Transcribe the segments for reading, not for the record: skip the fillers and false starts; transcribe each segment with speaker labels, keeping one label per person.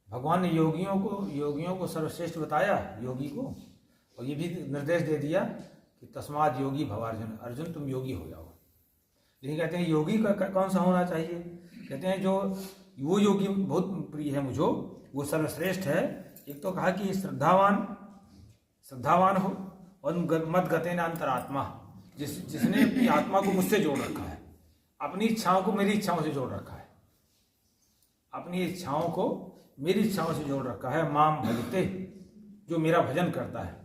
Speaker 1: भगवान ने योगियों को सर्वश्रेष्ठ बताया, योगी को, और ये भी निर्देश दे दिया कि तस्माद योगी भव अर्जुन, अर्जुन तुम योगी हो जाओ। लेकिन कहते हैं योगी का कौन सा होना चाहिए? कहते हैं जो वो योगी बहुत प्रिय है मुझे, वो सर्वश्रेष्ठ है। एक तो कहा कि श्रद्धावान हो, और मद गतेन अंतरात्मा, जिसने अपनी आत्मा को मुझसे जोड़ रखा है, अपनी इच्छाओं को मेरी इच्छाओं से जोड़ रखा है, अपनी इच्छाओं को मेरी इच्छाओं से जोड़ रखा है। माम भजते, जो मेरा भजन करता है।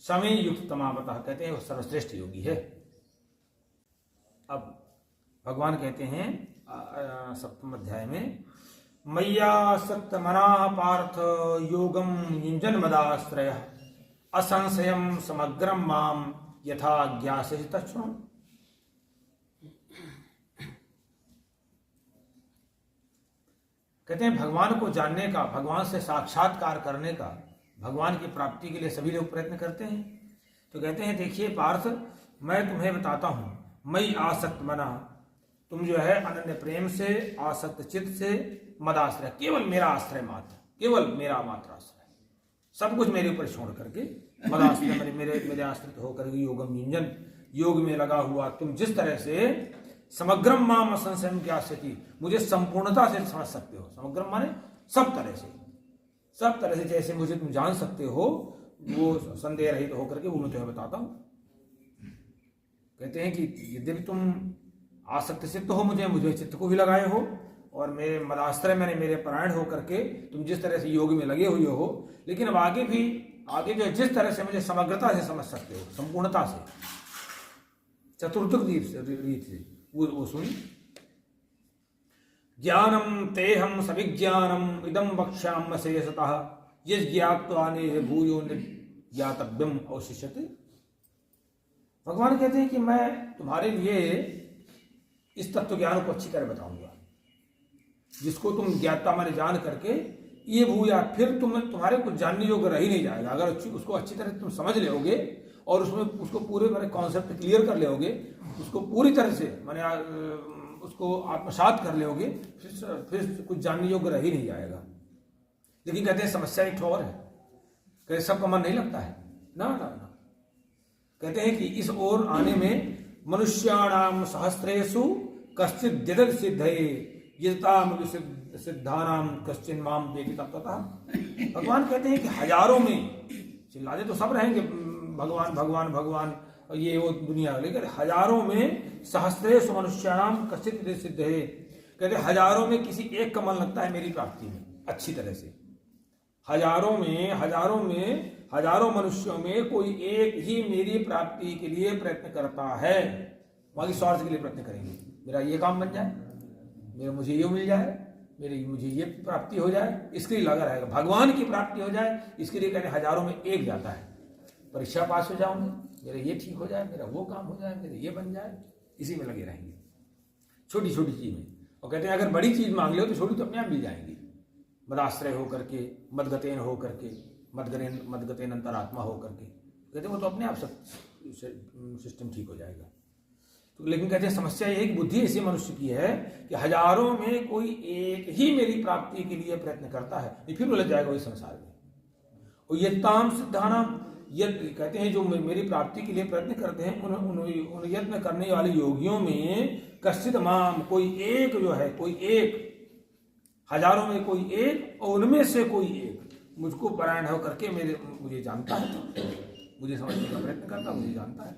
Speaker 1: समय युक्त तमावतः, कहते हैं वो सर्वश्रेष्ठ योगी है। अब भगवान कहते हैं 7वें अध्याय में, मय्या सत्तमना पार्थ योगम युञ्जन मदाश्रय असंशयम समग्रम माम यथा ज्ञास्यसि तच्छृणु। कहते हैं भगवान को जानने का, भगवान से साक्षात्कार करने का, भगवान की प्राप्ति के लिए सभी लोग प्रयत्न करते हैं। तो कहते हैं देखिए पार्थ, मैं तुम्हें बताता हूं, मई आसक्त मना, तुम जो है अनन्य प्रेम से, आसक्त चित्त से, मदाश्रय, केवल मेरा आश्रय मात्र, केवल मेरा मात्र आश्रय, सब कुछ मेरे ऊपर छोड़ करके, मदाश्रय मेरे आश्रित होकर के, योगम युञ्जन, योग में लगा हुआ तुम जिस तरह से, समग्रम माम असंशयम ज्ञास्यति, मुझे संपूर्णता से समझ सकते हो। समग्रम माने सब तरह से जैसे मुझे तुम जान सकते हो, वो संदेह रहित होकर के वो मैं तुम्हें बताता हूं। कहते हैं कि यद्यपि तुम आसक्त चित्त हो, मुझे चित्त को भी लगाए हो, और मेरे मदाश्रय मैंने मेरे परायण होकर के तुम जिस तरह से योग में लगे हुए हो, लेकिन अब आगे जो जिस तरह से मुझे समग्रता से समझ सकते हो, संपूर्णता से, चतुर्थ रीत से, वो सुन। ज्ञानम तेहम सविज्ञानम इदम वक्ष्याम्य शेषतः यज् ज्ञात्वा नेह भूयो ज्ञातव्यम अवशिष्यते। भगवान कहते हैं कि मैं तुम्हारे लिए इस तत्व ज्ञान को अच्छी तरह बताऊंगा, जिसको तुम ज्ञाता मैंने जान करके ये भूया, फिर तुम्हारे कुछ जानने योग्य रह ही नहीं जाएगा। अगर उसको अच्छी तरह तुम समझ लोगे और उसको पूरे मैंने कॉन्सेप्ट क्लियर कर लोगे, उसको पूरी तरह से मैंने उसको आत्मसात कर लोगे, फिर कुछ जानने योग्य रह ही नहीं जाएगा। लेकिन कहते हैं समस्या एक और है, कहते सबका मन नहीं लगता है ना। कहते हैं कि इस ओर आने में मनुष्याणाम सहस्रेषु कश्चित् दिदत सिद्धये यजताम सिद्धानाम कश्चिन् माम वेति तत्वतः। भगवान कहते हैं कि हजारों में, चिल्लाते तो सब रहेंगे भगवान भगवान भगवान और ये वो दुनिया, लेकिन हजारों में सहस्रेषु मनुष्याणाम कश्चित् दिदत सिद्धये, कहते हजारों में किसी एक का मन लगता है मेरी प्राप्ति में अच्छी तरह से। हजारों मनुष्यों में कोई एक ही मेरी प्राप्ति के लिए प्रयत्न करता है, बाकी स्वार्थ के लिए प्रयत्न करेंगे, मेरा ये काम बन जाए, मुझे ये मिल जाए, मुझे ये प्राप्ति हो जाए, इसके लिए लगा रहेगा। भगवान की प्राप्ति हो जाए इसके लिए कहते हजारों में एक जाता है, परीक्षा पास हो जाऊंगा, मेरा ये ठीक हो जाए, मेरा वो काम हो जाए, मेरा ये बन जाए, इसी में लगे रहेंगे छोटी छोटी चीज में। और कहते हैं अगर बड़ी चीज मांग लो तो छोटी तो अपने आप मिल जाएंगी, मदाश्रय होकर के, मदगतेन होकर के, मदगतेन अंतरात्मा होकर के, कहते वो तो अपने आप सब सिस्टम ठीक हो जाएगा। तो लेकिन कहते हैं समस्या ये है कि बुद्धि ऐसी मनुष्य की है कि हजारों में कोई एक ही मेरी प्राप्ति के लिए प्रयत्न करता है, ये फिर उलझ जाएगा इस संसार में। और ये ताम सिद्धानाम, कहते हैं जो मेरी प्राप्ति के लिए प्रयत्न करते हैं, उन यत्न करने वाले योगियों में कश्चित् माम, कोई एक जो है, कोई एक, हजारों में कोई एक, और उनमें से कोई एक मुझको परायण होकर के मुझे जानता है, मुझे समझने का प्रयत्न करता, मुझे जानता है।